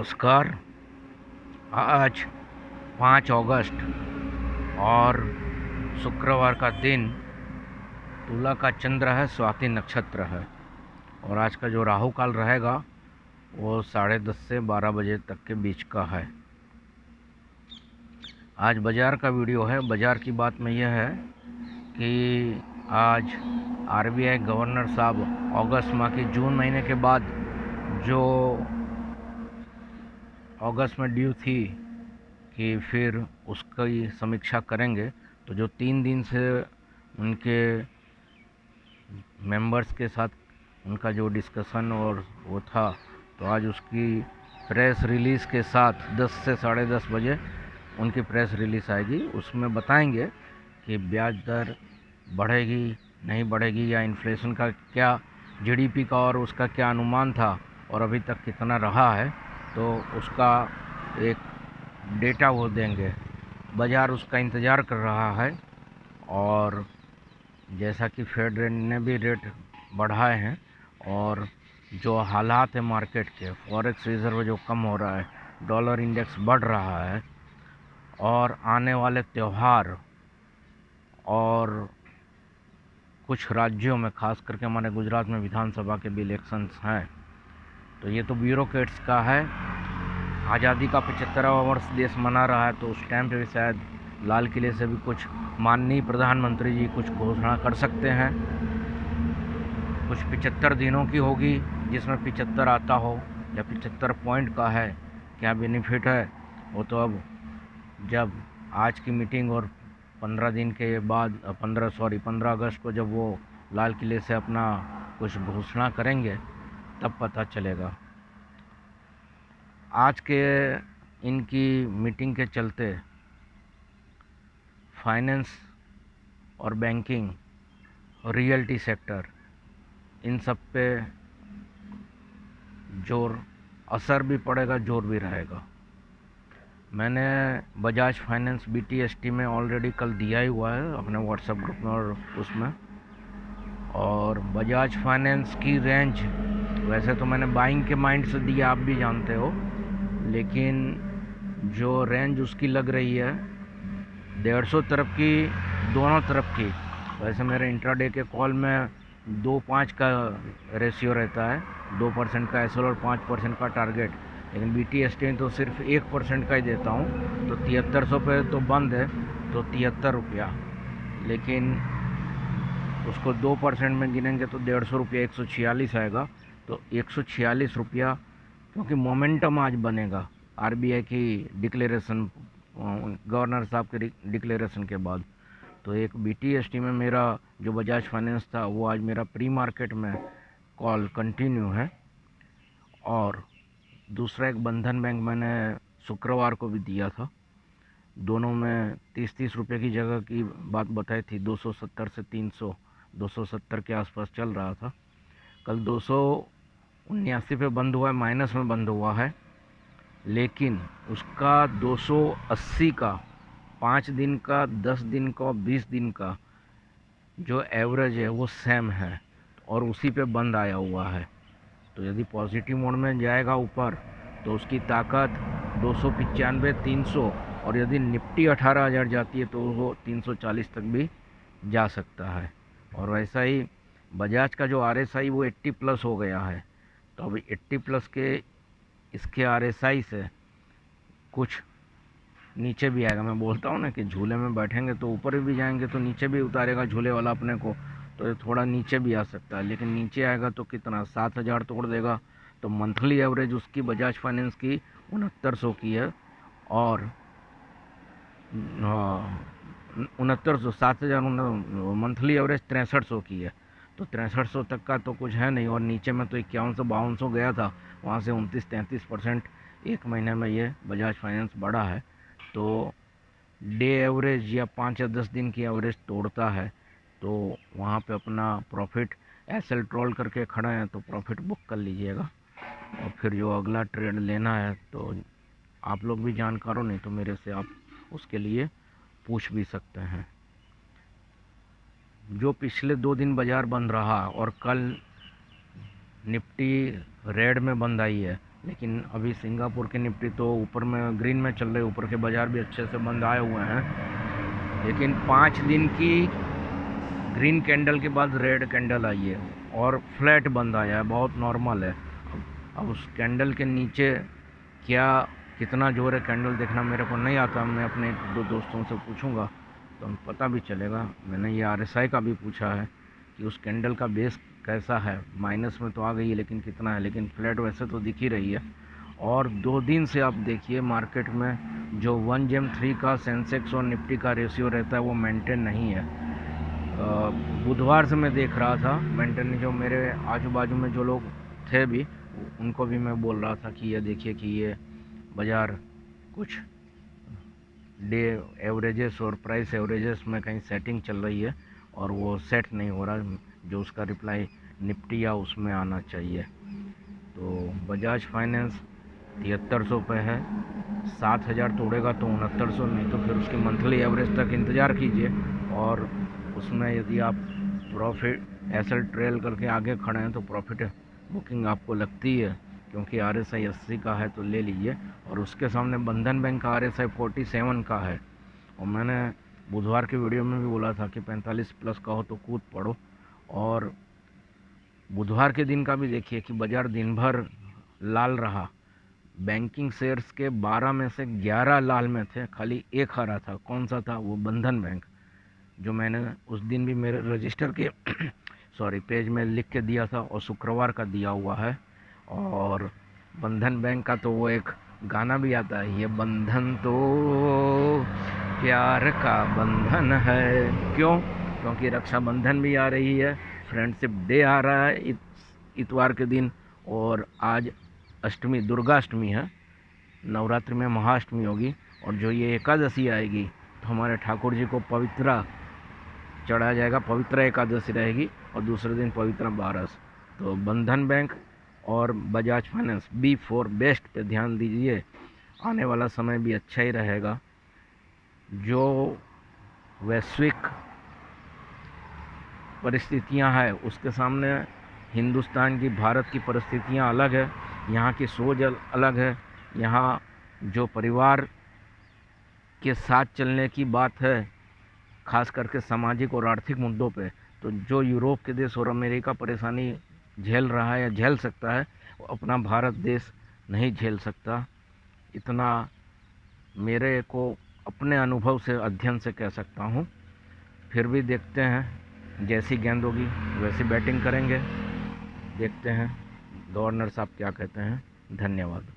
नमस्कार। आज 5 अगस्त और शुक्रवार का दिन, तुला का चंद्र है, स्वाति नक्षत्र है और आज का जो राहु काल रहेगा वो 10:30 से 12 बजे तक के बीच का है। आज बाज़ार का वीडियो है। बाज़ार की बात में यह है कि आज आरबीआई गवर्नर साहब अगस्त माह की जून महीने के बाद जो अगस्त में ड्यू थी कि फिर उसकी समीक्षा करेंगे। तो जो 3 दिन से उनके मेंबर्स के साथ उनका जो डिस्कशन और वो था, तो आज उसकी प्रेस रिलीज़ के साथ 10 से 10:30 बजे उनकी प्रेस रिलीज़ आएगी। उसमें बताएंगे कि ब्याज दर बढ़ेगी नहीं बढ़ेगी, या इन्फ्लेशन का क्या, जीडीपी का और उसका क्या अनुमान था और अभी तक कितना रहा है, तो उसका एक डेटा वो देंगे। बाज़ार उसका इंतज़ार कर रहा है और जैसा कि फेड ने भी रेट बढ़ाए हैं और जो हालात है मार्केट के, फॉरेक्स रिज़र्व जो कम हो रहा है, डॉलर इंडेक्स बढ़ रहा है और आने वाले त्यौहार और कुछ राज्यों में, खास करके हमारे गुजरात में विधानसभा के भी इलेक्शंस हैं, तो ये तो ब्यूरोक्रेट्स का है। आज़ादी का 75वां वर्ष देश मना रहा है, तो उस टाइम पे भी शायद लाल किले से भी कुछ माननीय प्रधानमंत्री जी कुछ घोषणा कर सकते हैं। कुछ 75 दिनों की होगी जिसमें 75 आता हो, या 75 पॉइंट का है, क्या बेनिफिट है वो तो अब जब आज की मीटिंग और 15 दिन के बाद 15 अगस्त को जब वो लाल किले से अपना कुछ घोषणा करेंगे तब पता चलेगा। आज के इनकी मीटिंग के चलते फाइनेंस और बैंकिंग और रियल्टी सेक्टर, इन सब पे जोर, असर भी पड़ेगा, जोर भी रहेगा। मैंने बजाज फाइनेंस बीटीएसटी में ऑलरेडी कल दिया ही हुआ है अपने व्हाट्सएप ग्रुप में और उसमें। और बजाज फाइनेंस की रेंज वैसे तो मैंने बाइंग के माइंड से दिया, आप भी जानते हो, लेकिन जो रेंज उसकी लग रही है 150 तरफ की, दोनों तरफ की। वैसे मेरे इंट्राडे के कॉल में 2-5 का रेशियो रहता है, 2% का एसएल और 5% का टारगेट, लेकिन बीटीएसटी तो सिर्फ 1% का ही देता हूँ। तो 7300 पे तो बंद है, तो 73 रुपया, लेकिन उसको 2% में गिनेंगे तो 150 रुपया 146 आएगा। तो 146 रुपया, क्योंकि मोमेंटम आज बनेगा आरबीआई की डिक्लेरेशन, गवर्नर साहब के डिक्लेरेशन के बाद। तो एक बीटीएसटी में मेरा जो बजाज फाइनेंस था वो आज मेरा प्री मार्केट में कॉल कंटिन्यू है। और दूसरा एक बंधन बैंक मैंने शुक्रवार को भी दिया था, दोनों में 30-30 रुपये की जगह की बात बताई थी। 270 से 300, 270 के आसपास चल रहा था। कल 279 पे बंद हुआ है, माइनस में बंद हुआ है, लेकिन उसका 280 का 5 दिन का, 10 दिन का, 20 दिन का जो एवरेज है वो सेम है और उसी पे बंद आया हुआ है। तो यदि पॉजिटिव मोड में जाएगा ऊपर तो उसकी ताकत 295, 300, और यदि निफ्टी 18,000 जाती है तो वो 340 तक भी जा सकता है। और वैसा ही बजाज का जो आरएसआई वो 80 प्लस हो गया है, तो अभी 80 प्लस के इसके आरएसआई से कुछ नीचे भी आएगा। मैं बोलता हूँ ना कि झूले में बैठेंगे तो ऊपर भी जाएंगे तो नीचे भी उतारेगा झूले वाला अपने को, तो ये थोड़ा नीचे भी आ सकता है, लेकिन नीचे आएगा तो कितना, 7,000 तोड़ देगा। तो मंथली एवरेज उसकी बजाज फाइनेंस की 6900 की है, और 6900, 7,000 मंथली एवरेज 6300 की है। तो 6300 तक का तो कुछ है नहीं, और नीचे में तो 5100-5200 गया था, वहाँ से 29-33% एक महीने में ये बजाज फाइनेंस बढ़ा है। तो डे एवरेज या 5 या 10 दिन की एवरेज तोड़ता है तो वहाँ पे अपना प्रॉफिट एसएल ट्रोल करके खड़ा है तो प्रॉफिट बुक कर लीजिएगा। और फिर जो अगला ट्रेड लेना है तो आप लोग भी जानकार हो, नहीं तो मेरे से आप उसके लिए पूछ भी सकते हैं। जो पिछले 2 दिन बाज़ार बंद रहा और कल निफ्टी रेड में बंद आई है, लेकिन अभी सिंगापुर की निफ्टी तो ऊपर में ग्रीन में चल रही है, ऊपर के बाज़ार भी अच्छे से बंद आए हुए हैं। लेकिन 5 दिन की ग्रीन कैंडल के बाद रेड कैंडल आई है और फ्लैट बंद आया है, बहुत नॉर्मल है। अब उस कैंडल के नीचे क्या कितना जोर है कैंडल देखना मेरे को नहीं आता, मैं अपने 1-2 दोस्तों से पूछूंगा तो हमें पता भी चलेगा। मैंने ये RSI का भी पूछा है कि उस कैंडल का बेस कैसा है। माइनस में तो आ गई है लेकिन कितना है, लेकिन फ्लैट वैसे तो दिख ही रही है। और 2 दिन से आप देखिए मार्केट में जो 1GM3 का सेंसेक्स और निफ्टी का रेशियो रहता है वो मेंटेन नहीं है। बुधवार से मैं देख रहा था मेंटेन, जो मेरे आजू बाजू में जो लोग थे भी उनको भी मैं बोल रहा था कि ये देखिए कि ये बाज़ार कुछ डे एवरेजेस और प्राइस एवरेजेस में कहीं सेटिंग चल रही है और वो सेट नहीं हो रहा, जो उसका रिप्लाई निफ्टी या उसमें आना चाहिए। तो बजाज फाइनेंस 7300 पे है, 7000 तोड़ेगा तो 6900, नहीं तो फिर उसकी मंथली एवरेज तक इंतज़ार कीजिए। और उसमें यदि आप प्रॉफिट एसेट ट्रेल करके आगे खड़े हैं तो प्रॉफिट बुकिंग आपको लगती है, क्योंकि RSI 80 का है तो ले लीजिए। और उसके सामने बंधन बैंक का RSI 47 का है। और मैंने बुधवार के वीडियो में भी बोला था कि 45 प्लस का हो तो कूद पड़ो। और बुधवार के दिन का भी देखिए कि बाज़ार दिन भर लाल रहा। बैंकिंग शेयर्स के 12 में से 11 लाल में थे, खाली एक हरा था। कौन सा था? वो बंधन बैंक, जो मैंने उस दिन भी मेरे रजिस्टर के सॉरी पेज में लिख के दिया था और शुक्रवार का दिया हुआ है। और बंधन बैंक का तो वो एक गाना भी आता है, ये बंधन तो प्यार का बंधन है। क्यों? क्योंकि रक्षाबंधन भी आ रही है, फ्रेंडशिप डे आ रहा है इतवार के दिन, और आज अष्टमी दुर्गा अष्टमी है, नवरात्रि में महाअष्टमी होगी। और जो ये एकादशी आएगी तो हमारे ठाकुर जी को पवित्रा चढ़ाया जाएगा, पवित्रा एकादशी रहेगी और दूसरे दिन पवित्रा बारस। तो बंधन बैंक और बजाज फाइनेंस B4 बेस्ट पे ध्यान दीजिए, आने वाला समय भी अच्छा ही रहेगा। जो वैश्विक परिस्थितियां हैं उसके सामने हिंदुस्तान की, भारत की परिस्थितियां अलग है, यहाँ की सोच अलग है। यहाँ जो परिवार के साथ चलने की बात है, खास करके सामाजिक और आर्थिक मुद्दों पे, तो जो यूरोप के देश और अमेरिका परेशानी झेल रहा है या झेल सकता है, वो अपना भारत देश नहीं झेल सकता। इतना मेरे को अपने अनुभव से, अध्ययन से कह सकता हूँ। फिर भी देखते हैं, जैसी गेंद होगी वैसी बैटिंग करेंगे। देखते हैं गवर्नर साहब क्या कहते हैं। धन्यवाद।